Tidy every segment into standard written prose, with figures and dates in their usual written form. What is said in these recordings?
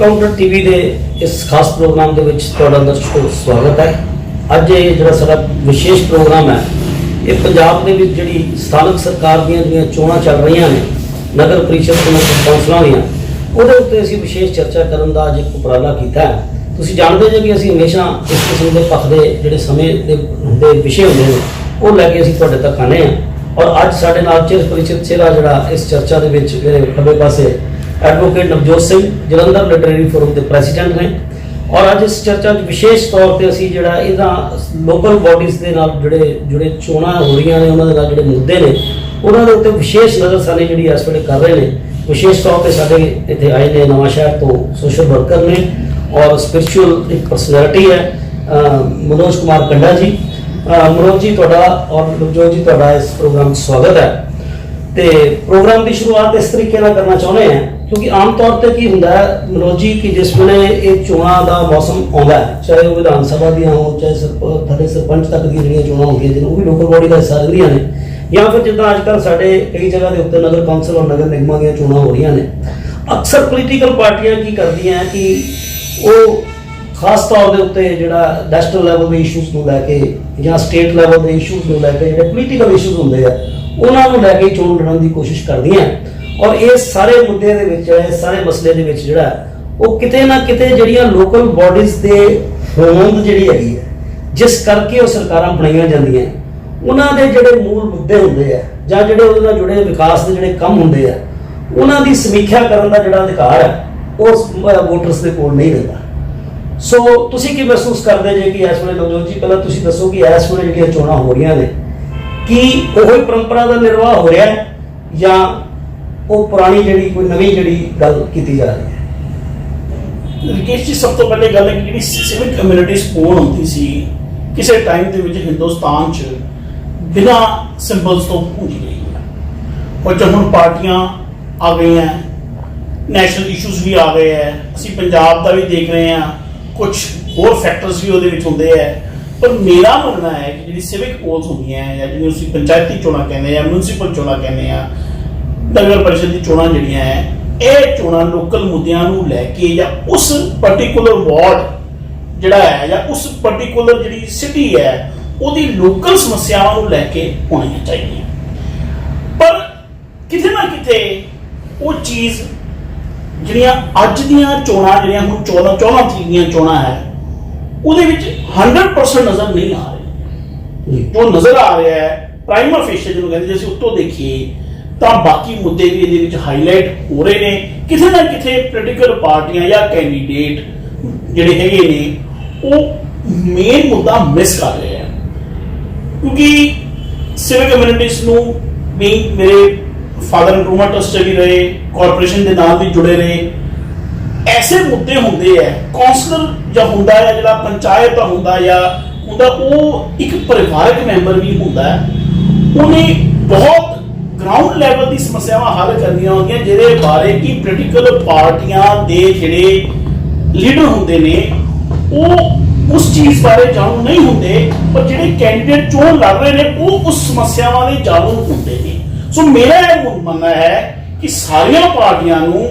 Counter TV ਦੇ ਇਸ ਖਾਸ ਪ੍ਰੋਗਰਾਮ ਦੇ ਵਿੱਚ ਤੁਹਾਡਾ ਦਰਸ਼ਕੋ ਸਵਾਗਤ ਹੈ। ਅੱਜ ਇਹ ਜਿਹੜਾ ਸਾਡਾ ਵਿਸ਼ੇਸ਼ ਪ੍ਰੋਗਰਾਮ ਹੈ, ਇਹ ਪੰਜਾਬ ਦੇ ਵਿੱਚ ਜਿਹੜੀ ਸਥਾਨਕ ਸਰਕਾਰ ਦੀਆਂ ਜਿਹੜੀਆਂ ਚੋਣਾਂ ਚੱਲ ਰਹੀਆਂ ਨੇ, ਨਗਰ ਪ੍ਰੀਸ਼ਦ ਤੇ ਨਗਰ ਕੌਂਸਲਾਂ ਦੀਆਂ, ਉਹਦੇ ਉੱਤੇ ਅਸੀਂ ਵਿਸ਼ੇਸ਼ ਚਰਚਾ ਕਰਨ ਦਾ ਅੱਜ ਇੱਕ ਉਪਰਾਲਾ ਕੀਤਾ ਹੈ। ਤੁਸੀਂ ਜਾਣਦੇ ਜੇ ਕਿ ਅਸੀਂ ਹਮੇਸ਼ਾ ਇਸ ਕਿਸਮ ਦੇ ਪੱਖ ਦੇ ਜਿਹੜੇ ਸਮੇਂ ਦੇ ਵਿਸ਼ੇ ਹੁੰਦੇ ਨੇ, ਉਹ ਲੈ ਕੇ ਅਸੀਂ ਤੁਹਾਡੇ ਤੱਕ ਆਉਂਦੇ ਹਾਂ। ਔਰ ਅੱਜ ਸਾਡੇ ਨਾਲ ਚੇਅਰ ਪ੍ਰੀਸ਼ਦ ਸੇਵਾ ਜਿਹੜਾ ਇਸ ਚਰਚਾ ਦੇ ਵਿੱਚ ਖੱਬੇ ਪਾਸੇ advocate Navjot Singh Jalandhar literary forum ਦੇ ਪ੍ਰੈਜ਼ੀਡੈਂਟ ਨੇ। ਔਰ ਅੱਜ ਇਸ ਚਰਚਾ 'ਚ ਵਿਸ਼ੇਸ਼ ਤੌਰ ਤੇ ਅਸੀਂ ਜਿਹੜਾ ਇਹਦਾ ਲੋਕਲ ਬਾਡੀਜ਼ ਦੇ ਨਾਲ ਜਿਹੜੇ ਚੋਣਾਂ ਹੋ ਰਹੀਆਂ ਨੇ, ਉਹਨਾਂ ਦੇ ਨਾਲ ਜਿਹੜੇ ਮੁੱਦੇ ਨੇ, ਉਹਨਾਂ ਦੇ ਉੱਤੇ ਵਿਸ਼ੇਸ਼ ਨਜ਼ਰਸਾਨੀ ਜਿਹੜੀ ਇਸ ਵੇਲੇ ਕਰ ਰਹੇ ਨੇ। ਵਿਸ਼ੇਸ਼ ਤੌਰ ਤੇ ਸਾਡੇ ਇੱਥੇ ਆਏ ਨੇ ਨਵਾਂ ਸ਼ਹਿਰ ਤੋਂ ਸੋਸ਼ਲ ਵਰਕਰ ਨੇ ਔਰ ਸਪਿਰਿਚੁਅਲ ਇੱਕ ਪਰਸਨੈਲਿਟੀ ਹੈ ਮਨੋਜ ਕੁਮਾਰ ਕੰਡਾ ਜੀ। ਮਨੋਜ ਜੀ ਤੁਹਾਡਾ ਔਰ ਨਵਜੋਤ ਜੀ ਤੁਹਾਡਾ ਇਸ ਪ੍ਰੋਗਰਾਮ 'ਚ ਸਵਾਗਤ ਹੈ। ਤੇ ਪ੍ਰੋਗਰਾਮ ਦੀ ਸ਼ੁਰੂਆਤ ਇਸ ਤਰੀਕੇ ਨਾਲ ਕਰਨਾ ਚਾਹੁੰਦੇ ਹਾਂ ਕਿਉਂਕਿ ਆਮ ਤੌਰ ਤੇ ਕੀ ਹੁੰਦਾ ਹੈ ਮਨੋਜ ਜੀ ਕਿ ਜਿਸ ਵੇਲੇ ਇਹ ਚੋਣਾਂ ਦਾ ਮੌਸਮ ਆਉਂਦਾ ਹੈ, ਚਾਹੇ ਉਹ ਵਿਧਾਨ ਸਭਾ ਦੀਆਂ ਹੋਣ, ਚਾਹੇ ਥੱਲੇ ਸਰਪੰਚ ਤੱਕ ਦੀਆਂ ਜਿਹੜੀਆਂ ਚੋਣਾਂ ਹੁੰਦੀਆਂ ਜਿਹਨੂੰ ਉਹ ਵੀ ਲੋਕਲ ਬੋਡੀ ਦਾ ਹਿੱਸਾ ਰਹਿੰਦੀਆਂ ਨੇ, ਜਾਂ ਫਿਰ ਜਿੱਦਾਂ ਅੱਜ ਕੱਲ੍ਹ ਸਾਡੇ ਕਈ ਜਗ੍ਹਾ ਦੇ ਉੱਤੇ ਨਗਰ ਕੌਂਸਲ ਔਰ ਨਗਰ ਨਿਗਮਾਂ ਦੀਆਂ ਚੋਣਾਂ ਹੋ ਰਹੀਆਂ ਨੇ, ਅਕਸਰ ਪੋਲੀਟੀਕਲ ਪਾਰਟੀਆਂ ਕੀ ਕਰਦੀਆਂ ਕਿ ਉਹ ਖਾਸ ਤੌਰ ਦੇ ਉੱਤੇ ਜਿਹੜਾ ਨੈਸ਼ਨਲ ਲੈਵਲ ਦੇ ਇਸ਼ੂਜ਼ ਨੂੰ ਲੈ ਕੇ ਜਾਂ ਸਟੇਟ ਲੈਵਲ ਦੇ ਇਸ਼ੂਜ਼ ਨੂੰ ਲੈ ਕੇ ਜਿਹੜੇ ਪੋਲੀਟੀਕਲ ਇਸ਼ੂਜ਼ ਹੁੰਦੇ ਆ ਉਹਨਾਂ ਨੂੰ ਲੈ ਕੇ ਚੋਣ ਲੜਨ ਦੀ ਕੋਸ਼ਿਸ਼ ਕਰਦੀਆਂ। ਔਰ ਇਸ ਸਾਰੇ ਮੁੱਦੇ ਦੇ ਵਿੱਚ, ਇਸ ਸਾਰੇ ਮਸਲੇ ਦੇ ਵਿੱਚ ਜਿਹੜਾ ਉਹ ਕਿਤੇ ਨਾ ਕਿਤੇ ਜਿਹੜੀਆਂ ਲੋਕਲ ਬਾਡੀਜ਼ ਦੇ ਹੋਂਦ ਜਿਹੜੀ ਹੈਗੀ ਹੈ, ਜਿਸ ਕਰਕੇ ਉਹ ਸਰਕਾਰਾਂ ਬਣਾਈਆਂ ਜਾਂਦੀਆਂ, ਉਹਨਾਂ ਦੇ ਜਿਹੜੇ ਮੂਲ ਮੁੱਦੇ ਹੁੰਦੇ ਆ ਜਾਂ ਜਿਹੜੇ ਉਹਦੇ ਨਾਲ ਜੁੜੇ ਵਿਕਾਸ ਦੇ ਜਿਹੜੇ ਕੰਮ ਹੁੰਦੇ ਆ, ਉਹਨਾਂ ਦੀ ਸਮੀਖਿਆ ਕਰਨ ਦਾ ਜਿਹੜਾ ਅਧਿਕਾਰ ਹੈ ਉਹ ਵੋਟਰਸ ਦੇ ਕੋਲ ਨਹੀਂ ਰਹਿੰਦਾ। ਸੋ ਤੁਸੀਂ ਕੀ ਮਹਿਸੂਸ ਕਰਦੇ ਜੇ ਕਿ ਇਸ ਵੇਲੇ ਨਵਜੋਤ ਜੀ, ਪਹਿਲਾਂ ਤੁਸੀਂ ਦੱਸੋ ਕਿ ਇਸ ਵੇਲੇ ਜਿਹੜੀਆਂ ਚੋਣਾਂ ਹੋ ਰਹੀਆਂ ਨੇ, ਕੀ ਉਹੀ ਪਰੰਪਰਾ ਦਾ ਨਿਰਵਾਹ ਹੋ ਰਿਹਾ ਹੈ ਜਾਂ ਉਹ ਪੁਰਾਣੀ ਜਿਹੜੀ ਕੋਈ ਨਵੀਂ ਜਿਹੜੀ ਗੱਲ ਕੀਤੀ ਜਾ ਰਹੀ ਹੈ? ਰਿਕੇਸ਼ ਜੀ, ਸਭ ਤੋਂ ਪਹਿਲੇ ਗੱਲ ਹੈ ਕਿ ਜਿਹੜੀ ਸਿਵਿਕ ਕਮਿਊਨਿਟੀ ਸਪੋਰਟ ਹੁੰਦੀ ਸੀ ਕਿਸੇ ਟਾਈਮ ਦੇ ਵਿੱਚ ਹਿੰਦੁਸਤਾਨ 'ਚ ਬਿਨਾਂ ਸਿੰਬਲਸ ਤੋਂ ਹੁੰਦੀ ਰਹੀ ਹੈ। ਔਰ ਜਦ ਹੁਣ ਪਾਰਟੀਆਂ ਆ ਗਈਆਂ, ਨੈਸ਼ਨਲ ਇਸ਼ੂਜ਼ ਵੀ ਆ ਗਏ ਹੈ, ਅਸੀਂ ਪੰਜਾਬ ਦਾ ਵੀ ਦੇਖ ਰਹੇ ਹਾਂ, ਕੁਝ ਹੋਰ ਫੈਕਟਰਸ ਵੀ ਉਹਦੇ ਵਿੱਚ ਹੁੰਦੇ ਹੈ। ਪਰ ਮੇਰਾ ਮੰਨਣਾ ਹੈ ਕਿ ਜਿਹੜੀ ਸਿਵਿਕ ਪੋਲਸ ਹੁੰਦੀਆਂ ਜਾਂ ਜਿਹਨੂੰ ਅਸੀਂ ਪੰਚਾਇਤੀ ਚੋਣਾਂ ਕਹਿੰਦੇ ਆ, ਮਿਊਨਿਸਪਲ ਚੋਣਾਂ ਕਹਿੰਦੇ ਆ, ਨਗਰ ਪਰਿਸ਼ਦ ਦੀ ਚੋਣਾਂ ਜਿਹੜੀਆਂ ਹੈ, ਇਹ ਚੋਣਾਂ ਲੋਕਲ ਮੁੱਦਿਆਂ ਨੂੰ ਲੈ ਕੇ ਜਾਂ ਉਸ ਪਾਰਟਿਕੂਲਰ ਵਾਰਡ ਜਿਹੜਾ ਹੈ ਜਾਂ ਉਸ ਪਾਰਟਿਕੂਲਰ ਜਿਹੜੀ ਸਿਟੀ ਹੈ ਉਹਦੀ ਲੋਕਲ ਸਮੱਸਿਆਵਾਂ ਨੂੰ ਲੈ ਕੇ ਹੋਣੀਆਂ ਚਾਹੀਦੀਆਂ। ਪਰ ਕਿਤੇ ਨਾ ਕਿਤੇ ਉਹ ਚੀਜ਼ ਜਿਹੜੀਆਂ ਅੱਜ ਦੀਆਂ ਚੋਣਾਂ ਜਿਹੜੀਆਂ ਹੁਣ 14 ਤਰੀਕ ਦੀਆਂ ਚੋਣਾਂ ਹੈ ਉਹਦੇ ਵਿੱਚ 100% ਨਜ਼ਰ ਨਹੀਂ ਆ ਰਹੀ। ਜੋ ਨਜ਼ਰ ਆ ਰਿਹਾ ਹੈ ਪ੍ਰਾਈਮਰ ਫੇਸ਼ੀਅਲ ਜਿਹਨੂੰ ਕਹਿੰਦੇ, ਜੇ ਅਸੀਂ ਉੱਤੋਂ ਦੇਖੀਏ ਤਾਂ ਬਾਕੀ ਮੁੱਦੇ ਵੀ ਇਹਦੇ ਵਿੱਚ ਹਾਈਲਾਈਟ ਹੋ ਰਹੇ ਨੇ। ਕਿਸੇ ਨਾ ਕਿਤੇ ਪੋਲੀਟੀਕਲ ਪਾਰਟੀਆਂ ਜਾਂ ਕੈਂਡੀਡੇਟ ਜਿਹੜੇ ਹੈਗੇ ਨੇ ਉਹ ਮੇਨ ਮੁੱਦਾ ਮਿਸ ਕਰ ਰਹੇ ਆ, ਕਿਉਂਕਿ ਸਿਵਿਕ ਕਮਿਊਨਿਟੀਜ਼ ਨੂੰ ਵੀ ਮੇਰੇ ਫਾਦਰ ਇੰਪਰੂਵਮੈਂਟ ਟਰਸਟ ਵੀ ਰਹੇ, ਕਾਰਪੋਰੇਸ਼ਨ ਦੇ ਨਾਲ ਵੀ ਜੁੜੇ ਰਹੇ। ਐਸੇ ਮੁੱਦੇ ਹੁੰਦੇ ਹੈ, ਕੌਂਸਲਰ ਜਾਂ ਹੁੰਦਾ ਹੈ, ਜਿਹੜਾ ਪੰਚਾਇਤ ਹੁੰਦਾ ਜਾਂ ਹੁੰਦਾ, ਉਹ ਇੱਕ ਪਰਿਵਾਰਕ ਮੈਂਬਰ ਵੀ ਹੁੰਦਾ ਹੈ, ਉਹਨੇ ਬਹੁਤ ਗਰਾਊਂਡ ਲੈਵਲ ਦੀ ਸਮੱਸਿਆਵਾਂ ਹੱਲ ਕਰਨੀਆਂ ਹੁੰਦੀਆਂ ਜਿਹਦੇ ਬਾਰੇ ਕਿ ਪੋਲੀਟੀਕਲ ਪਾਰਟੀਆਂ ਦੇ ਜਿਹੜੇ ਲੀਡਰ ਹੁੰਦੇ ਨੇ ਉਹ ਉਸ ਚੀਜ਼ ਬਾਰੇ ਜਾਣੂ ਨਹੀਂ ਹੁੰਦੇ, ਪਰ ਜਿਹੜੇ ਕੈਂਡੀਡੇਟ ਚੋਣ ਲੜ ਰਹੇ ਨੇ ਉਹ ਉਸ ਸਮੱਸਿਆਵਾਂ ਦੇ ਜਾਣੂ ਹੁੰਦੇ ਨੇ। ਸੋ ਮੇਰਾ ਇਹ ਮੰਨਣਾ ਹੈ ਕਿ ਸਾਰੀਆਂ ਪਾਰਟੀਆਂ ਨੂੰ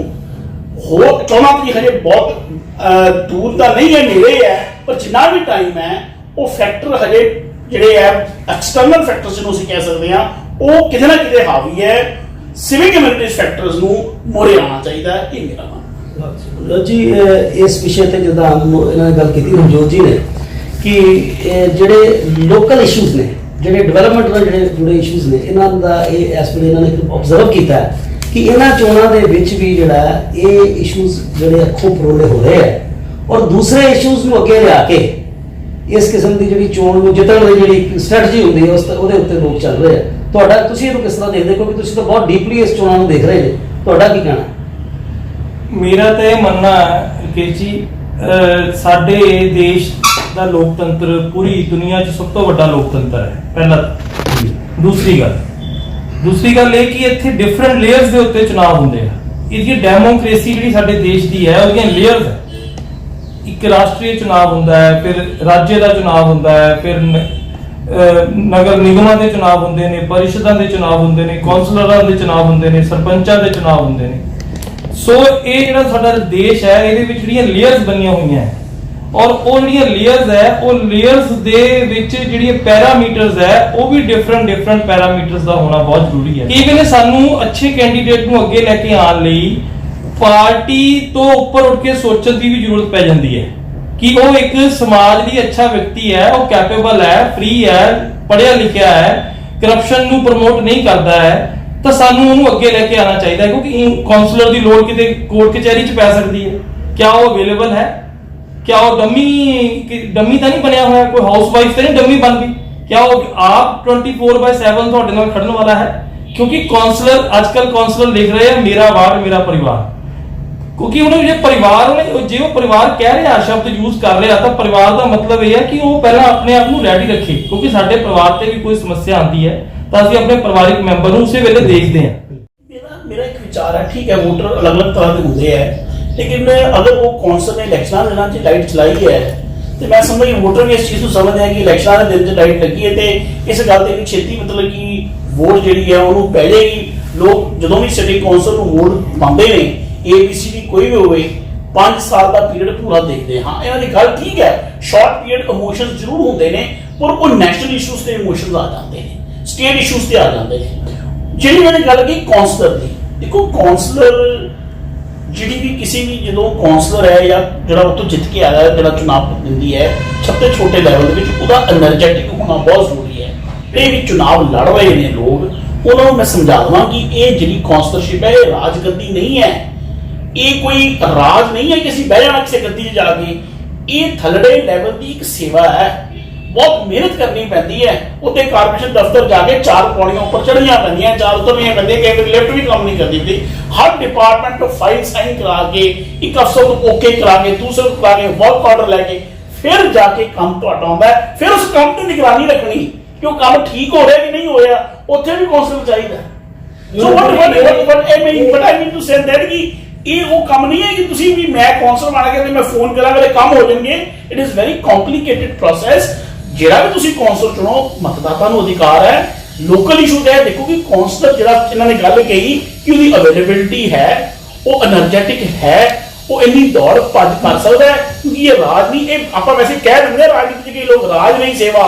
ਹੋਰ 14 ਤਰੀਕ ਹਜੇ ਬਹੁਤ ਦੂਰ ਤਾਂ ਨਹੀਂ ਹੈ, ਨੇੜੇ ਹੈ, ਪਰ ਜਿੰਨਾ ਵੀ ਟਾਈਮ ਹੈ ਉਹ ਫੈਕਟਰ ਹਜੇ ਜਿਹੜੇ ਹੈ ਐਕਸਟਰਨਲ ਫੈਕਟਰਸ ਜਿਹਨੂੰ ਅਸੀਂ ਕਹਿ ਸਕਦੇ ਹਾਂ ਉਹ ਕਿਤੇ ਨਾ ਕਿਤੇ ਹਾਵੀ ਹੈ। ਸਿਵਿਕ ਕਮਿਊਨਿਟੀ ਫੈਕਟਰਸ ਨੂੰ ਮੋਰੇ ਆਉਣਾ ਚਾਹੀਦਾ ਹੈ, ਇਹ ਮੇਰਾ ਮੰਨਣਾ ਜੀ। ਇਸ ਵਿਸ਼ੇ ਤੇ ਜਿੱਦਾਂ ਇਹਨਾਂ ਨੇ ਗੱਲ ਕੀਤੀ ਨਵਜੋਤ ਜੀ ਨੇ ਕਿ ਜਿਹੜੇ ਲੋਕਲ ਇਸ਼ੂਜ਼ ਨੇ, ਜਿਹੜੇ ਡਿਵੈਲਪਮੈਂਟ ਨਾਲ ਜਿਹੜੇ ਜੁੜੇ ਇਸ਼ੂਜ਼ ਨੇ, ਇਹਨਾਂ ਦਾ ਇਹ ਇਸ ਵੇਲੇ ਇਹਨਾਂ ਨੇ ਆਬਜ਼ਰਵ ਕੀਤਾ ਹੈ ਕਿ ਇਹਨਾਂ ਚੋਣਾਂ ਦੇ ਵਿੱਚ ਵੀ ਜਿਹੜਾ ਇਹ ਇਸ਼ੂਜ਼ ਜਿਹੜੇ ਅੱਖੋਂ ਫਰੋਲੇ ਹੋ ਰਹੇ ਹੈ ਔਰ ਦੂਸਰੇ ਇਸ਼ੂਜ਼ ਨੂੰ ਅੱਗੇ ਲਿਆ ਕੇ ਇਸ ਕਿਸਮ ਦੀ ਜਿਹੜੀ ਚੋਣ ਨੂੰ ਜਿੱਤਣ ਦੀ ਜਿਹੜੀ ਸਟ੍ਰੈਟਜੀ ਹੁੰਦੀ ਹੈ ਉਹਦੇ ਉੱਤੇ ਲੋਕ ਚੱਲ ਰਹੇ ਆ। ਤੁਹਾਡਾ ਤੁਸੀਂ ਇਹਨੂੰ ਕਿਸ ਤਰ੍ਹਾਂ ਦੇਖਦੇ, ਕਿਉਂਕਿ ਤੁਸੀਂ ਤਾਂ ਬਹੁਤ ਡੀਪਲੀ ਇਸ ਚੋਣਾਂ ਨੂੰ ਦੇਖ ਰਹੇ ਨੇ, ਤੁਹਾਡਾ ਕੀ ਕਹਿਣਾ? ਮੇਰਾ ਤਾਂ ਇਹ ਮੰਨਣਾ ਹੈ ਕਿ ਜੀ ਸਾਡੇ ਦੇਸ਼ ਦਾ ਲੋਕਤੰਤਰ ਪੂਰੀ ਦੁਨੀਆ 'ਚ ਸਭ ਤੋਂ ਵੱਡਾ ਲੋਕਤੰਤਰ ਹੈ, ਪਹਿਲਾ। ਦੂਸਰੀ ਗੱਲ ਇਹ ਕਿ ਇੱਥੇ ਡਿਫਰੈਂਟ ਲੇਅਰਸ ਦੇ ਉੱਤੇ ਚੁਣਾਵ ਹੁੰਦੇ ਆ। ਇਹਦੀ ਡੈਮੋਕ੍ਰੇਸੀ ਜਿਹੜੀ ਸਾਡੇ ਦੇਸ਼ ਦੀ ਹੈ ਉਹਦੀਆਂ ਲੇਅਰਸ ਹੈ। ਇੱਕ ਰਾਸ਼ਟਰੀ ਚੁਣਾਵ ਹੁੰਦਾ ਹੈ, ਫਿਰ ਰਾਜ ਦਾ ਚੁਣਾਵ ਹੁੰਦਾ ਹੈ, ਫਿਰ ਨਗਰ ਨਿਗਮਾਂ ਦੇ ਚੁਣਾਵ ਹੁੰਦੇ ਨੇ, ਪਰਿਸ਼ਦਾਂ ਦੇ ਚੁਣਾਵ ਹੁੰਦੇ ਨੇ, ਕੌਂਸਲਰਾਂ ਦੇ ਚੁਣਾਵ ਹੁੰਦੇ ਨੇ, ਸਰਪੰਚਾਂ ਦੇ ਚੁਣਾਵ ਹੁੰਦੇ ਨੇ। ਸੋ ਇਹ ਜਿਹੜਾ ਸਾਡਾ ਦੇਸ਼ ਹੈ ਇਹਦੇ ਵਿੱਚ ਜਿਹੜੀਆਂ ਲੇਅਰਸ ਬਣੀਆਂ ਹੋਈਆਂ ਹੈ ਔਰ ਉਹ ਜਿਹੜੀਆਂ ਲੇਅਰਸ ਹੈ ਉਹ ਲੇਅਰਸ ਦੇ ਵਿੱਚ ਜਿਹੜੀਆਂ ਪੈਰਾਮੀਟਰਸ ਹੈ ਉਹ ਵੀ ਡਿਫਰੈਂਟ ਪੈਰਾਮੀਟਰਸ ਦਾ ਹੋਣਾ ਬਹੁਤ ਜ਼ਰੂਰੀ ਹੈ। ਇਹ ਕਹਿੰਦੇ ਸਾਨੂੰ ਅੱਛੇ ਕੈਂਡੀਡੇਟ ਨੂੰ ਅੱਗੇ ਲੈ ਕੇ ਆਉਣ ਲਈ ਪਾਰਟੀ ਤੋਂ ਉੱਪਰ ਉੱਠ ਕੇ ਸੋਚਣ ਦੀ ਵੀ ਜ਼ਰੂਰਤ ਪੈ ਜਾਂਦੀ ਹੈ ਕਿ ਉਹ ਇੱਕ ਸਮਾਜ ਲਈ ਅੱਛਾ ਵਿਅਕਤੀ ਹੈ, ਉਹ ਕੈਪੇਬਲ ਹੈ, ਫ੍ਰੀ ਹੈ, ਪੜ੍ਹਿਆ ਲਿਖਿਆ ਹੈ, ਕਰਪਸ਼ਨ ਨੂੰ ਪ੍ਰਮੋਟ ਨਹੀਂ ਕਰਦਾ ਹੈ, ਤਾਂ ਸਾਨੂੰ ਉਹਨੂੰ ਅੱਗੇ ਲੈ ਕੇ ਆਉਣਾ ਚਾਹੀਦਾ ਹੈ ਕਿਉਂਕਿ ਕਾਉਂਸਲਰ ਦੀ ਲੋੜ ਕਿਤੇ ਕੋਰਟ ਕਚਹਿਰੀ 'ਚ ਪੈ ਸਕਦੀ ਹੈ। क्या वो अवेलेबल है? क्या वो डमी ਤਾਂ ਨਹੀਂ ਬਣਿਆ ਹੋਇਆ, ਕੋਈ ਹਾਊਸਵਾਈਫ ਤਾਂ ਨਹੀਂ ਡਮੀ ਬਣ ਗਈ? क्या वो आप 24/7 ਤੁਹਾਡੇ ਨਾਲ ਖੜਨ ਵਾਲਾ ਹੈ? क्योंकि काउंसलर आजकल काउंसलर लिख रहे हैं मेरा वार्ड मेरा परिवार, क्योंकि उन्होंने जो परिवार जो परिवार कह रहे हैं शब्द यूज कर रहे हैं तो परिवार का मतलब यह है कि वो पहला अपने आप को रेडी रखे क्योंकि साडे परिवार से भी कोई समस्या आती है तो असं अपने परिवारिक मैंबर उस वेले देखते हैं। मेरा एक विचार है, ठीक है वोटर अलग अलग तरह के होंगे हैं लेकिन अगर वो कौंसल ने इलेक्शन के दिनों लाइट चलाई है तो मैं समझ वोटर भी इस चीज़ को समझते हैं कि इलेक्शन के दिन लाइट लगी है तो इस गल से छेती मतलब कि वोट जी है उन्होंने पै जाएगी। लोग जो भी सिटिंग कौंसल को वोट पाते हैं ABC की कोई भी हो 5 साल का पीरियड पूरा देखते हैं। हाँ इन्हों की गल ठीक है, शॉर्ट पीरियड इमोशंस जरूर होंगे ने पर वो नैशनल इशूज से इमोशंस आ जाते हैं, स्टेट इशूज से आ जाते हैं। जी मैंने गल की कौंसलर की, देखो कौंसलर जी भी किसी भी जो कौंसलर है या जो उतो जित के आया है जो चुनाव प्रतिनिधि है सबसे छोटे लैवल के एनर्जैटिक होना बहुत जरूरी है। ये भी चुनाव लड़ रहे हैं लोग उन्होंने मैं समझा देवा कि ये जी कौंसलरशिप है ये राजगद्दी नहीं है, ये कोई राज नहीं है कि असं बह जाना किसी गद्दी जाके, ये थलड़े लैवल की एक सेवा है, बहुत मेहनत करनी पैंती है। उत्ते कारपोरेशन दफ्तर जाके 4 पौड़ियां ऊपर चढ़निया पैंदियां, 4 उतरनिया पैंदियां, कई बार लिफ्ट भी काम नहीं करती थी। हर डिपार्टमेंट तो फाइल साइन करा के एक अफसर को ओके करा के दूसरे को करा के वर्क ऑर्डर लैके फिर जाके काम तो आता है, फिर उस काम की निगरानी रखनी कि वो काम ठीक हो रहा है कि नहीं हो रहा, उत्थे भी कौंसल चाहिए। So what I mean to say that कि ये वो काम नहीं है कि तुसी भी मैं कौंसल बन गया मैं फोन करा मेरे काम हो जाएंगे। It is very complicated process. जेड़ा भी तुसी कौंसल चुनो मतदाता को अधिकार है, लोकल इशू है। देखो कि कौंसलर जेड़ा इन्होंने गल कही कि उसकी अवेलेबिलिटी है, वो एनर्जेटिक है, वो इन्नी दौड़ भज कर सकता है क्योंकि ये राज नहीं, ये आप वैसे कह देंगे राजनीति के लोग राज नहीं सेवा,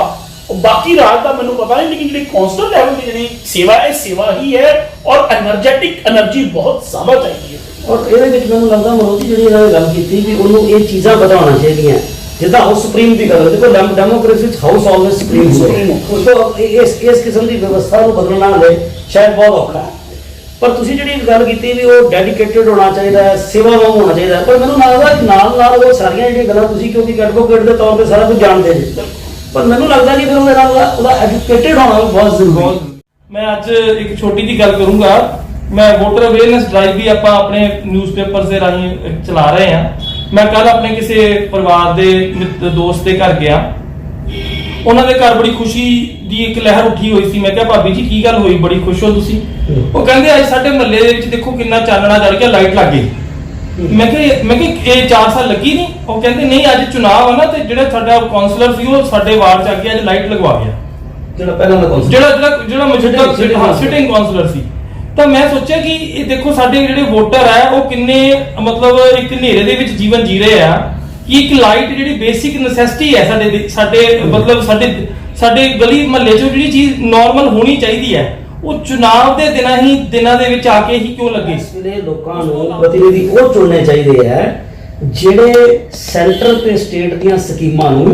बाकी राज का मैंने पता नहीं लेकिन जी कौंसलर लैवल की जी सेवा है सेवा ही है और एनर्जेटिक एनर्जी बहुत ज्यादा चाहिए। और ये मैंने लगता मनोज जी जी गल की कि उन्होंने ये चीज़ा पता होना चाहिए जिदा हाउस सुप्रीम की गल देखो डेमोक्रेसी हाउस ऑलवेज सुप्रीम तो इस किस्म की व्यवस्था को बदलना हले शायद बहुत औखा है। पर तुसी जी गल की भी वो डेडिकेटेड होना चाहिए, सेवावान होना चाहिए, पर मैंने लगता नाल वो सारिया जी गल्लां तुसी क्योंकि एडवोकेट के तौर पर सारा कुछ जानते हैं पर मैंने लगता कि फिर एजुकेटेड होना बहुत जरूरी है। मैं आज एक छोटी जी गल करूंगा। मैं वोटर अवेयरनेस ड्राइव भी आप अपने न्यूज़पेपर से राही चला रहे हैं। मैं कल अपने किसी परिवार के मित्र दोस्त के घर गया, उन्होंने घर बड़ी खुशी की एक लहर उठी हुई थी। मैं क्या भाभी जी की गल हुई, बड़ी खुश हो तुसी? वो कहते अज साडे महल्ले दे विच देखो कितना चानना चढ़ गया, लाइट लग गई। मैं कि 4 साल लगी नहीं? वो कहते नहीं अज चुनाव है ना तो जो साडा काउंसलर सी वो साडे वार्ड च अज लाइट लगवा गया, सिटिंग काउंसलर सी। तो मैं सोचा कि देखो साडे जिहड़े वोटर है वो किन्ने मतलब एक नेरे दे विच जीवन जी रहे हैं कि एक लाइट जिहड़ी बेसिक नैसेसिटी है साडे मतलब साडे गली महल्ले च जिहड़ी चीज नॉर्मल होनी चाहिए है वो चुनाव के दिनां दे विच आके ही क्यों लगे? इस वेले लोकां नूं प्रतिनिधि वो चुनने चाहिए है जिहड़े सेंटर ते स्टेट दीयां स्कीमां नूं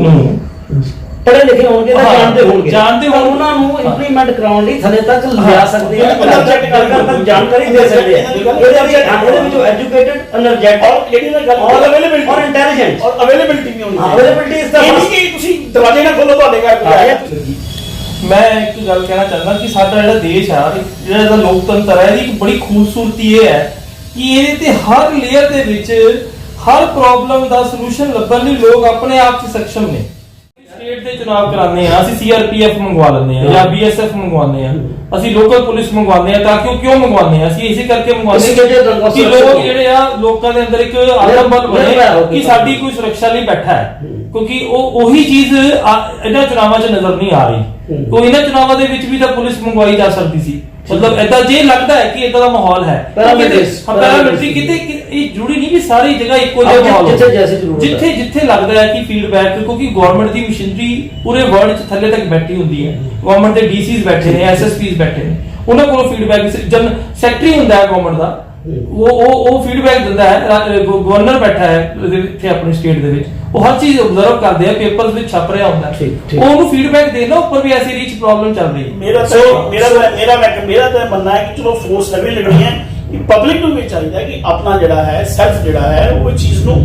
पढ़े लिखे होंगे जानते होंगे इंप्लीमेंट कराउण लई थले तक लिया सकते हैं, जानकारी दे सकते हैं। ये जो एजुकेटेड एनर्जेटिक और लेडी ना गल और अवेलेबिलिटी और इंटेलिजेंट और अवेलेबिलिटी भी होनी है। अवेलेबिलिटी इज द फर्स्ट कि तुसी दरवाजे ना खोलो ਤੁਹਾਡੇ घर। मैं एक गल कहना चाहता कि साडा जिहड़ा देश है जिहड़ा लोकतंत्र है एक बड़ी खूबसूरती ये है कि ये ते हर लेयर दे विच हर प्रॉब्लम दा सॉल्यूशन लभण लई लोग अपने आप च सक्षम ने। स्टेट दे चुनाव कराने हैं असं CRPF मंगवा लेने हैं या BSF मंगवाने हैं, असं लोकल पुलिस मंगवाने हैं ताकि क्यों मंगवाने हैं असं इसी करके मंगवाने हैं कि लोग जिहड़े आ लोकां दे अंदर एक आत्मबल बने कि साडी कोई सुरक्षा लई बैठा है क्योंकि ओही चीज इन्हां चुनावां 'च नजर नहीं आ रही। तो इन्हां चुनावां दे विच भी तां पुलिस मंगवाई जा सकदी सी, ਮਤਲਬ ਐਦਾਂ ਜੇ ਲੱਗਦਾ ਹੈ ਕਿ ਇਦਾਂ ਦਾ ਮਾਹੌਲ ਹੈ Paramilitary, ਪੈਰਾਮਿਲਟਰੀ ਕਿਤੇ ਇਹ ਜ਼ਰੂਰੀ ਨਹੀਂ ਵੀ ਸਾਰੀ ਜਗ੍ਹਾ ਇੱਕੋ ਜਿਹਾ ਮਾਹੌਲ ਹੋਵੇ। ਜਿੱਥੇ ਜੈਸੀ ਜ਼ਰੂਰਤ ਹੈ। ਜਿੱਥੇ ਜਿੱਥੇ ਲੱਗਦਾ ਹੈ ਕਿ ਫੀਡਬੈਕ, ਕਿਉਂਕਿ ਗਵਰਨਮੈਂਟ ਦੀ ਮਸ਼ੀਨਰੀ ਪੂਰੇ ਵਰਲਡ 'ਚ ਥੱਲੇ ਤੱਕ ਬੈਠੀ ਹੁੰਦੀ ਹੈ, ਗਵਰਨਮੈਂਟ ਦੇ ਡੀਸੀਜ਼ ਬੈਠੇ ਨੇ, ਐਸਐਸਪੀਜ਼ ਬੈਠੇ ਨੇ, ਉਹਨਾਂ ਕੋਲ ਫੀਡਬੈਕ ਜਨ ਸੈਕਟਰੀ ਹੁੰਦਾ ਹੈ ਗਵਰਨਮੈਂਟ ਦਾ, ਉਹ ਫੀਡਬੈਕ ਦਿੰਦਾ ਹੈ, ਗਵਰਨਰ ਬੈਠਾ ਹੈ ਇੱਥੇ ਆਪਣੀ ਸਟੇਟ ਦੇ ਵਿੱਚ, ਉਹ ਹਰ ਚੀਜ਼ ਆਬਜ਼ਰਵ ਕਰਦੇ ਆ, ਪੇਪਰਸ ਵਿੱਚ ਛਪ ਰਿਹਾ ਹੁੰਦਾ ਹੈ, ਉਹ ਉਹਨੂੰ ਫੀਡਬੈਕ ਦੇਣਾ ਉੱਪਰ ਵੀ ਐਸੀ ਰੀਚ ਪ੍ਰੋਬਲਮ ਚੱਲ ਰਹੀ ਹੈ। ਮੇਰਾ ਤਾਂ ਮੰਨਣਾ ਹੈ ਕਿ ਚਲੋ ਫੋਰਸ ਨਵੀਂ ਲੱਗਣੀ ਹੈ ਕਿ ਪਬਲਿਕ ਨੂੰ ਵੀ ਚਾਹੀਦਾ ਕਿ ਆਪਣਾ ਜਿਹੜਾ ਹੈ ਸੈਲਫ ਜਿਹੜਾ ਹੈ ਉਹ ਚੀਜ਼ ਨੂੰ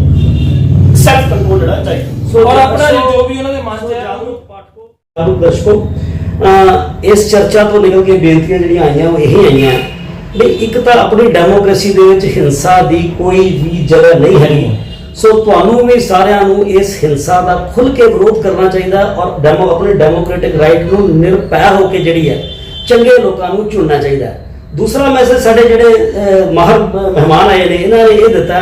ਸੈਲਫ ਕੰਟਰੋਲ ਜਿਹੜਾ ਚਾਹੀਦਾ, ਔਰ ਆਪਣਾ ਜੋ ਵੀ ਉਹਨਾਂ ਦੇ ਮਨ 'ਚ ਹੈ ਜਾਗਰੂਕ ਦਰਸ਼ਕੋ, ਇਸ ਚਰਚਾ ਤੋਂ ਨਿਕਲ ਕੇ ਬੇਨਤੀਆਂ ਜਿਹੜੀਆਂ ਆਈਆਂ ਉਹ ਇਹੀ ਆਈਆਂ ਵੀ ਇੱਕ ਤਾਂ ਆਪਣੀ ਡੈਮੋਕ੍ਰੇਸੀ ਦੇ ਵਿੱਚ ਹਿੰਸਾ ਦੀ ਕੋਈ ਵੀ ਜਗ੍ਹਾ ਨਹੀਂ ਹੈਗੀ, ਸੋ ਤੁਹਾਨੂੰ ਵੀ ਸਾਰਿਆਂ ਨੂੰ ਇਸ ਹਿੰਸਾ ਦਾ ਖੁੱਲ੍ਹ ਕੇ ਵਿਰੋਧ ਕਰਨਾ ਚਾਹੀਦਾ ਔਰ ਆਪਣੇ ਡੈਮੋਕ੍ਰੈਟਿਕ ਰਾਈਟ ਨੂੰ ਨਿਰਭੈ ਹੋ ਕੇ ਜਿਹੜੀ ਹੈ ਚੰਗੇ ਲੋਕਾਂ ਨੂੰ ਚੁਣਨਾ ਚਾਹੀਦਾ। ਦੂਸਰਾ ਮੈਸੇਜ ਸਾਡੇ ਜਿਹੜੇ ਮਾਹਰ ਮਹਿਮਾਨ ਆਏ ਨੇ ਇਹਨਾਂ ਨੇ ਇਹ ਦਿੱਤਾ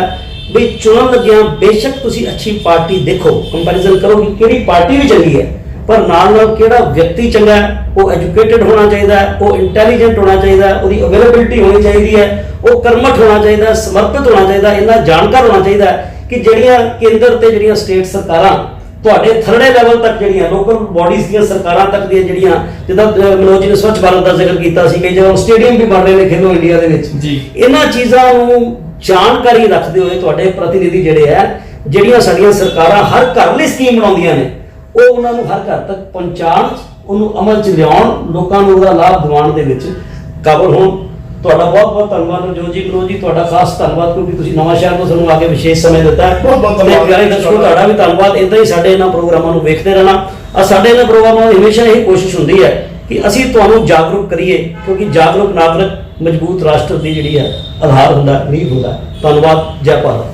ਵੀ ਚੁਣਨ ਲੱਗਿਆਂ ਬੇਸ਼ੱਕ ਤੁਸੀਂ ਅੱਛੀ ਪਾਰਟੀ ਦੇਖੋ, ਕੰਪੈਰੀਜ਼ਨ ਕਰੋ ਕਿ ਕਿਹੜੀ ਪਾਰਟੀ ਵੀ ਚੰਗੀ ਹੈ, ਪਰ ਨਾਲ ਨਾਲ ਕਿਹੜਾ ਵਿਅਕਤੀ ਚੰਗਾ ਹੈ, ਉਹ ਐਜੂਕੇਟਿਡ ਹੋਣਾ ਚਾਹੀਦਾ ਹੈ, ਉਹ ਇੰਟੈਲੀਜੈਂਟ ਹੋਣਾ ਚਾਹੀਦਾ ਹੈ, ਉਹਦੀ ਅਵੇਲੇਬਿਲਿਟੀ ਹੋਣੀ ਚਾਹੀਦੀ ਹੈ, ਉਹ ਕਰਮਠ ਹੋਣਾ ਚਾਹੀਦਾ ਹੈ, ਸਮਰਪਿਤ ਹੋਣਾ ਚਾਹੀਦਾ, ਇੰਨਾ ਜਾਣਕਾਰ ਹੋਣਾ ਚਾਹੀਦਾ ਹੈ ਕਿ ਜਿਹੜੀਆਂ ਕੇਂਦਰ ਤੇ ਜਿਹੜੀਆਂ ਸਟੇਟ ਸਰਕਾਰਾਂ ਤੁਹਾਡੇ ਥਰੜੇ ਲੈਵਲ ਤੱਕ ਜਿਹੜੀਆਂ ਲੋਕਲ ਬਾਡੀਜ਼ ਦੀਆਂ ਸਰਕਾਰਾਂ ਤੱਕ ਦੀਆਂ ਜਿਹੜੀਆਂ, ਜਿੱਦਾਂ ਮਨੋਜ ਜੀ ਨੇ ਸਵੱਛ ਭਾਰਤ ਦਾ ਜ਼ਿਕਰ ਕੀਤਾ ਸੀ, ਕਈ ਜਗ੍ਹਾ ਸਟੇਡੀਅਮ ਵੀ ਬਣ ਰਹੇ ਨੇ ਖੇਲੋ ਇੰਡੀਆ ਦੇ ਵਿੱਚ ਜੀ, ਇਹਨਾਂ ਚੀਜ਼ਾਂ ਨੂੰ ਜਾਣਕਾਰੀ ਰੱਖਦੇ ਹੋਏ ਤੁਹਾਡੇ ਪ੍ਰਤੀਨਿਧੀ ਜਿਹੜੇ ਹੈ, ਜਿਹੜੀਆਂ ਸਾਡੀਆਂ ਸਰਕਾਰਾਂ ਹਰ ਘਰ ਲਈ ਸਕੀਮ ਬਣਾਉਂਦੀਆਂ ਨੇ, ਉਹ ਉਹਨਾਂ ਨੂੰ ਹਰ ਘਰ ਤੱਕ ਪਹੁੰਚਾਉਣ, ਉਹਨੂੰ ਅਮਲ 'ਚ ਲਿਆਉਣ, ਲੋਕਾਂ ਨੂੰ ਉਹਦਾ ਲਾਭ ਦਿਵਾਉਣ ਦੇ ਵਿੱਚ ਕਾਬਲ ਹੋਣ। ਤੁਹਾਡਾ ਬਹੁਤ ਬਹੁਤ ਧੰਨਵਾਦ ਮਨੋਜ ਜੀ, ਤੁਹਾਡਾ ਖਾਸ ਧੰਨਵਾਦ ਕਿਉਂਕਿ ਤੁਸੀਂ ਨਵਾਂ ਸ਼ਹਿਰ ਤੋਂ ਸਾਨੂੰ ਆ ਕੇ ਵਿਸ਼ੇਸ਼ ਸਮੇਂ ਦਿੱਤਾ ਹੈ। ਬਹੁਤ ਬਹੁਤ ਧੰਨਵਾਦ। ਪਿਆਰੇ ਦਰਸ਼ਕੋ, ਤੁਹਾਡਾ ਵੀ ਧੰਨਵਾਦ। ਇਦਾਂ ਹੀ ਸਾਡੇ ਇਹਨਾਂ ਪ੍ਰੋਗਰਾਮਾਂ ਨੂੰ ਵੇਖਦੇ ਰਹਿਣਾ। ਸਾਡੇ ਇਹਨਾਂ ਪ੍ਰੋਗਰਾਮਾਂ ਦੀ ਹਮੇਸ਼ਾ ਇਹ ਕੋਸ਼ਿਸ਼ ਹੁੰਦੀ ਹੈ ਕਿ ਅਸੀਂ ਤੁਹਾਨੂੰ ਜਾਗਰੂਕ ਕਰੀਏ, ਕਿਉਂਕਿ ਜਾਗਰੂਕ ਨਾਗਰਿਕ ਮਜ਼ਬੂਤ ਰਾਸ਼ਟਰ ਦੀ ਜਿਹੜੀ ਹੈ ਆਧਾਰ ਹੁੰਦਾ, ਨੀਂਹ ਹੁੰਦਾ। ਧੰਨਵਾਦ। ਜੈ ਭਾਰਤ।